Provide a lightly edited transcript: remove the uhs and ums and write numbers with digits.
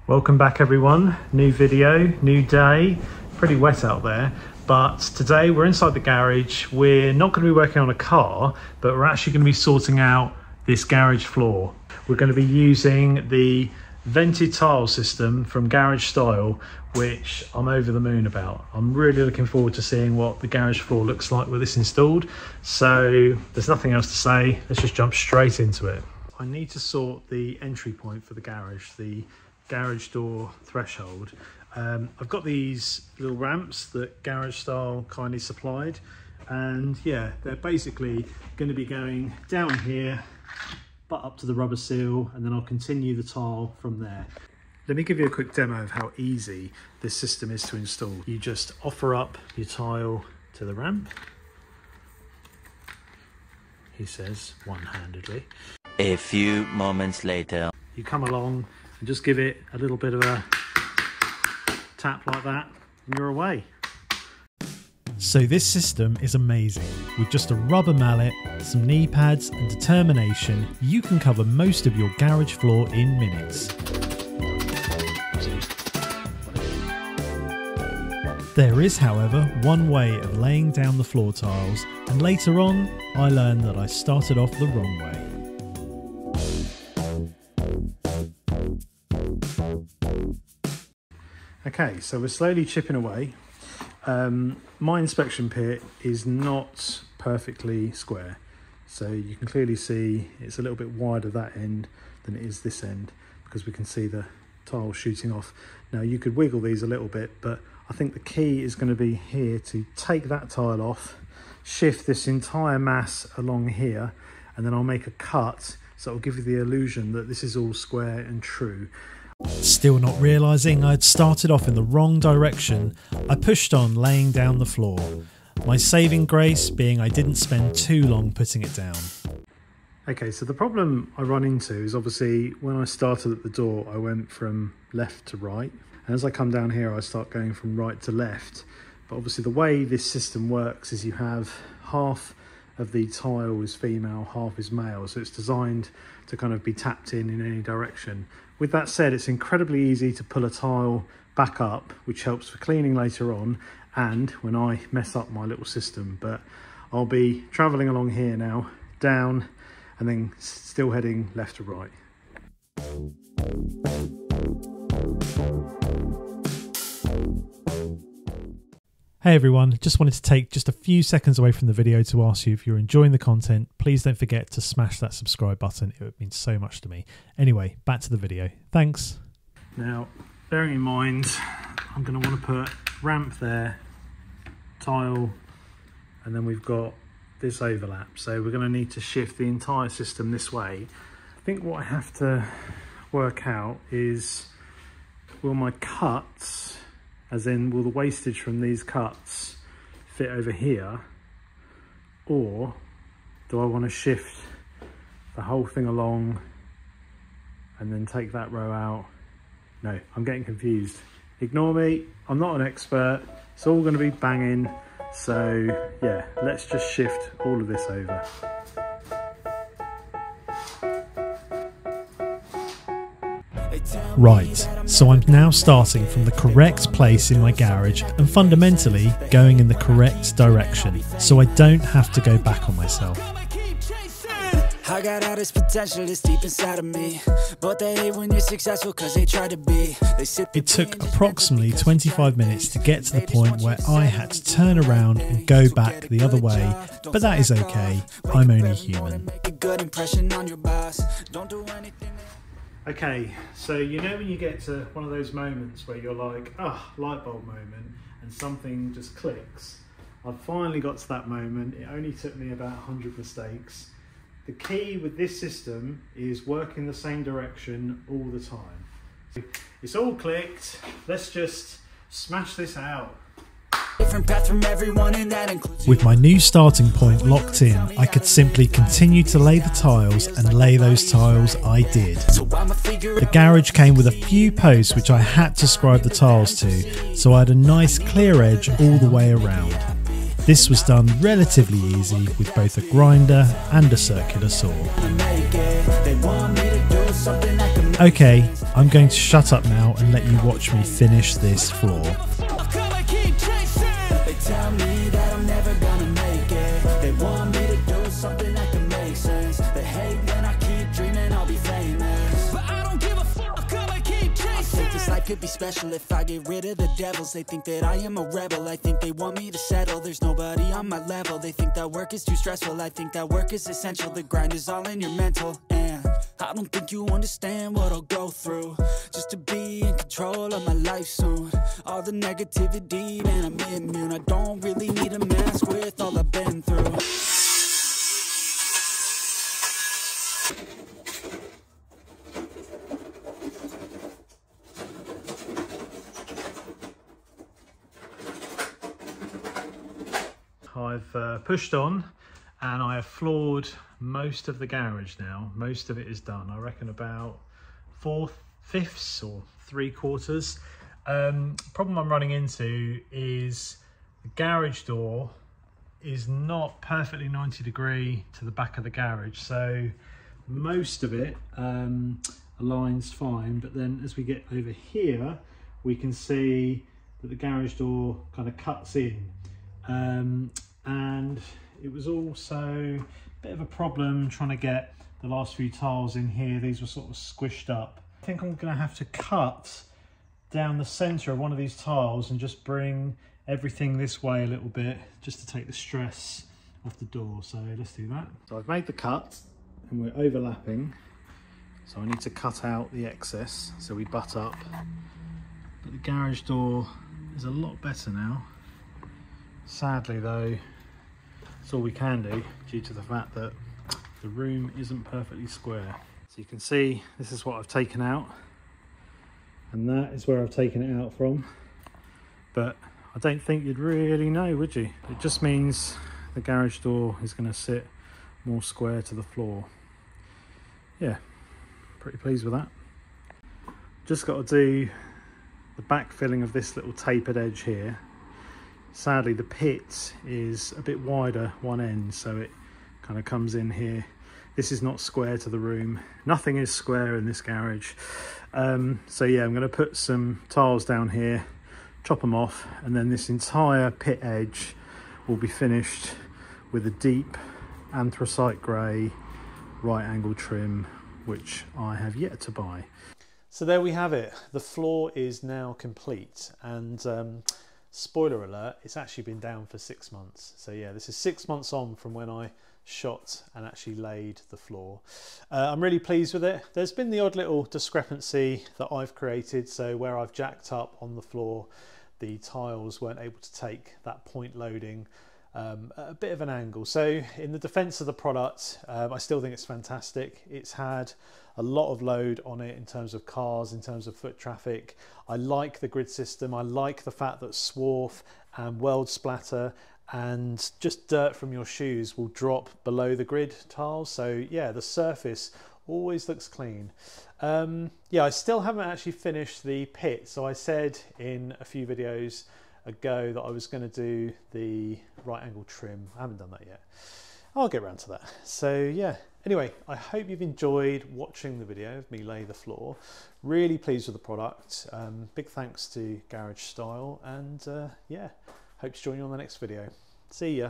Welcome back everyone, new video, new day, pretty wet out there, but today we're inside the garage. We're not going to be working on a car, but we're actually going to be sorting out this garage floor. We're going to be using the vented tile system from Garage Style, which I'm over the moon about. I'm really looking forward to seeing what the garage floor looks like with this installed. So there's nothing else to say, let's just jump straight into it. I need to sort the entry point for the garage, the garage door threshold. I've got these little ramps that Garage Style kindly supplied, and yeah, they're basically going to be going down here, butt up to the rubber seal, and then I'll continue the tile from there. Let me give you a quick demo of how easy this system is to install. You just offer up your tile to the ramp, he says one-handedly. A few moments later. You come along and just give it a little bit of a tap like that and you're away. So this system is amazing. With just a rubber mallet, some knee pads and determination, you can cover most of your garage floor in minutes. There is, however, one way of laying down the floor tiles, and later on I learned that I started off the wrong way. Okay, so we're slowly chipping away. My inspection pit is not perfectly square, so you can clearly see it's a little bit wider that end than it is this end, because we can see the tile shooting off. Now you could wiggle these a little bit, but I think the key is going to be here to take that tile off, shift this entire mass along here, and then I'll make a cut so it'll give you the illusion that this is all square and true. Still not realising I'd started off in the wrong direction, I pushed on laying down the floor. My saving grace being I didn't spend too long putting it down. Okay, so the problem I run into is obviously when I started at the door I went from left to right, and as I come down here I start going from right to left. But obviously the way this system works is you have half of the tile is female, half is male, so it's designed to kind of be tapped in any direction. With that said, it's incredibly easy to pull a tile back up, which helps for cleaning later on and when I mess up my little system. But I'll be travelling along here now, down, and then still heading left to right. Hey everyone, just wanted to take just a few seconds away from the video to ask you if you're enjoying the content, please don't forget to smash that subscribe button, it would mean so much to me. Anyway, back to the video. Thanks. Now, bearing in mind, I'm going to want to put ramp there, tile, and then we've got this overlap. So we're going to need to shift the entire system this way. I think what I have to work out is, will my cuts, as in will the wastage from these cuts fit over here, or do I want to shift the whole thing along and then take that row out? No, I'm getting confused. Ignore me, I'm not an expert, it's all going to be banging, so yeah, let's just shift all of this over. Right, so I'm now starting from the correct place in my garage and fundamentally going in the correct direction, so I don't have to go back on myself. I got all this potential that's deep inside of me, but they hate when you're successful cause they try to be. It took approximately 25 minutes to get to the point where I had to turn around and go back the other way, but that is okay, I'm only human. Okay, so you know when you get to one of those moments where you're like, ah, oh, light bulb moment, and something just clicks. I've finally got to that moment. It only took me about 100 mistakes. The key with this system is work in the same direction all the time. It's all clicked. Let's just smash this out. With my new starting point locked in, I could simply continue to lay the tiles, and lay those tiles I did. The garage came with a few posts which I had to scribe the tiles to, so I had a nice clear edge all the way around. This was done relatively easy with both a grinder and a circular saw. do something that can make Okay, sense. I'm going to shut up now and let you watch me finish this floor. They tell me that I'm never gonna make it. They want me to do something that can make sense. They hate when I keep dreaming I'll be famous, but I don't give a fuck, I'ma keep chasing. I think this life could be special if I get rid of the devils. They think that I am a rebel, I think they want me to settle. There's nobody on my level. They think that work is too stressful, I think that work is essential. The grind is all in your mental, and I don't think you understand what I'll go through just to be in control of my life soon. All the negativity, man, I'm immune. I don't really need a mask with all I've been through. I've pushed on and I have floored most of the garage now. Most of it is done. I reckon about 4/5 or 3/4. Problem I'm running into is the garage door is not perfectly 90 degree to the back of the garage, so most of it aligns fine, but then as we get over here we can see that the garage door kind of cuts in, and it was also a bit of a problem trying to get the last few tiles in here. These were sort of squished up. I think I'm going to have to cut down the center of one of these tiles and just bring everything this way a little bit just to take the stress off the door. So let's do that. So I've made the cut and we're overlapping, so I need to cut out the excess so we butt up, but the garage door is a lot better now. Sadly though, that's all we can do due to the fact that the room isn't perfectly square. So you can see this is what I've taken out, and that is where I've taken it out from, but I don't think you'd really know, would you? It just means the garage door is going to sit more square to the floor. Yeah, pretty pleased with that. Just got to do the back filling of this little tapered edge here. Sadly the pit is a bit wider one end, so it kind of comes in here. This is not square to the room. Nothing is square in this garage. So yeah, I'm going to put some tiles down here, chop them off, and then this entire pit edge will be finished with a deep anthracite grey right angle trim, which I have yet to buy. So there we have it. The floor is now complete, and spoiler alert, it's actually been down for 6 months. So yeah, this is 6 months on from when I shot and actually laid the floor. I'm really pleased with it. There's been the odd little discrepancy that I've created, so where I've jacked up on the floor, the tiles weren't able to take that point loading at a bit of an angle. So in the defense of the product, I still think it's fantastic. It's had a lot of load on it in terms of cars, in terms of foot traffic. I like the grid system. I like the fact that swarf and weld splatter and just dirt from your shoes will drop below the grid tiles. So yeah, the surface always looks clean. Yeah, I still haven't actually finished the pit. So I said in a few videos ago that I was going to do the right angle trim. I haven't done that yet. I'll get around to that. So yeah, anyway, I hope you've enjoyed watching the video of me lay the floor. Really pleased with the product. Big thanks to Garage Style, and yeah, hope to join you on the next video. See ya.